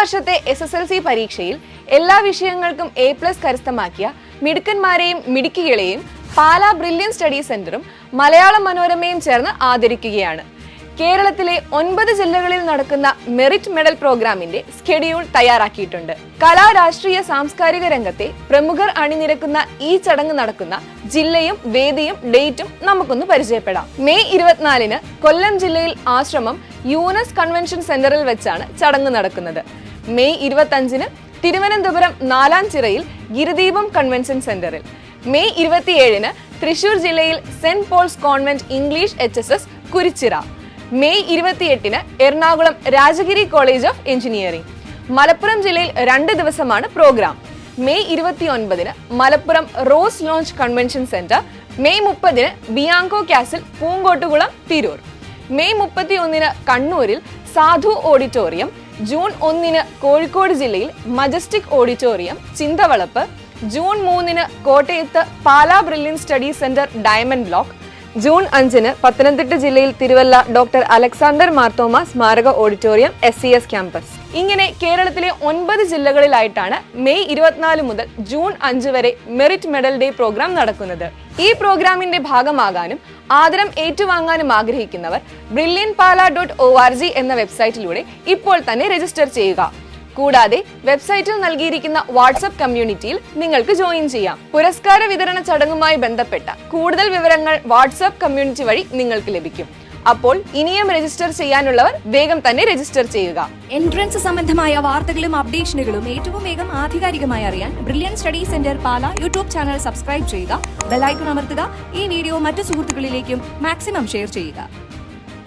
വർഷത്തെ SSLC പരീക്ഷയിൽ എല്ലാ വിഷയങ്ങൾക്കും A+ കരസ്ഥമാക്കിയ മിടുക്കന്മാരെയും മിടുക്കികളെയും പാലാ ബ്രില്യൻ സ്റ്റഡി സെന്ററും മലയാളം മനോരമയും ചേർന്ന് ആദരിക്കുകയാണ്. കേരളത്തിലെ 9 ജില്ലകളിൽ നടക്കുന്ന മെറിറ്റ് മെഡൽ പ്രോഗ്രാമിന്റെ സ്കെഡ്യൂൾ തയ്യാറാക്കിയിട്ടുണ്ട്. കലാ, രാഷ്ട്രീയ, സാംസ്കാരിക രംഗത്തെ പ്രമുഖർ അണിനിരക്കുന്ന ഈ ചടങ്ങ് നടക്കുന്ന ജില്ലയും വേദിയും ഡേറ്റും നമുക്കൊന്ന് പരിചയപ്പെടാം. മെയ് 24-ന് കൊല്ലം ജില്ലയിൽ ആശ്രമം യൂനസ് കൺവെൻഷൻ സെന്ററിൽ വെച്ചാണ് ചടങ്ങ് നടക്കുന്നത്. മെയ് 25-ന് തിരുവനന്തപുരം നാലാഞ്ചിറയിൽ ഗിരിദീപം കൺവെൻഷൻ സെന്ററിൽ. മെയ് 27-ന് തൃശൂർ ജില്ലയിൽ സെന്റ് Paul's convent English HSS Kurichira. May 28-ന് Ernakulam Rajagiri college of engineering. Malappuram ജില്ലയിൽ 2 ദിവസമാണ് പ്രോഗ്രാം. മെയ് 29-ന് Malappuram Rose Lounge convention centre. May 30-ന് Bianco Castle Poonkottukulam Tirur. May 31-ന് കണ്ണൂരിൽ സാധു ഓഡിറ്റോറിയം. ജൂൺ 1-ന് കോഴിക്കോട് ജില്ലയിൽ മജസ്റ്റിക് ഓഡിറ്റോറിയം ചിന്തവളപ്പ്. ജൂൺ 3-ന് കോട്ടയത്ത് Pala Brilliant study centre diamond block. June 5-ന് പത്തനംതിട്ട ജില്ലയിൽ തിരുവല്ല ഡോക്ടർ അലക്സാണ്ടർ മാർത്തോമ സ്മാരക ഓഡിറ്റോറിയം SCS ക്യാമ്പസ്. ഇങ്ങനെ കേരളത്തിലെ 9 ജില്ലകളിലായിട്ടാണ് മെയ് 24 മുതൽ ജൂൺ 5 വരെ മെറിറ്റ് മെഡൽ ഡേ പ്രോഗ്രാം നടക്കുന്നത്. ഈ പ്രോഗ്രാമിന്റെ ഭാഗമാകാനും ആദരം ഏറ്റുവാങ്ങാനും ആഗ്രഹിക്കുന്നവർ brilliantpala.org എന്ന വെബ്സൈറ്റിലൂടെ ഇപ്പോൾ തന്നെ രജിസ്റ്റർ ചെയ്യുക. കൂടാതെ വെബ്സൈറ്റിൽ നൽകിയിരിക്കുന്ന വാട്സ്ആപ്പ് കമ്മ്യൂണിറ്റിയിൽ നിങ്ങൾക്ക് ജോയിൻ ചെയ്യാം. പുരസ്കാര വിതരണ ചടങ്ങുമായി ബന്ധപ്പെട്ട കൂടുതൽ വിവരങ്ങൾ വാട്സ്ആപ്പ് കമ്മ്യൂണിറ്റി വഴി നിങ്ങൾക്ക് ലഭിക്കും. അപ്പോൾ ഇനിയും രജിസ്റ്റർ ചെയ്യാനുള്ളവർ വേഗം തന്നെ രജിസ്റ്റർ ചെയ്യുക. എൻട്രൻസ് സംബന്ധമായ വാർത്തകളും അപ്ഡേഷനുകളും ഏറ്റവും വേഗം ആധികാരികമായി അറിയാൻ ബ്രില്യൻ സ്റ്റഡി സെന്റർ പാല യൂട്യൂബ് ചാനൽ സബ്സ്ക്രൈബ് ചെയ്യുക, ബെൽ ഐക്കൺ അമർത്തുക. ഈ വീഡിയോ മറ്റു സുഹൃത്തുക്കളിലേക്കും മാക്സിമം ഷെയർ ചെയ്യുക.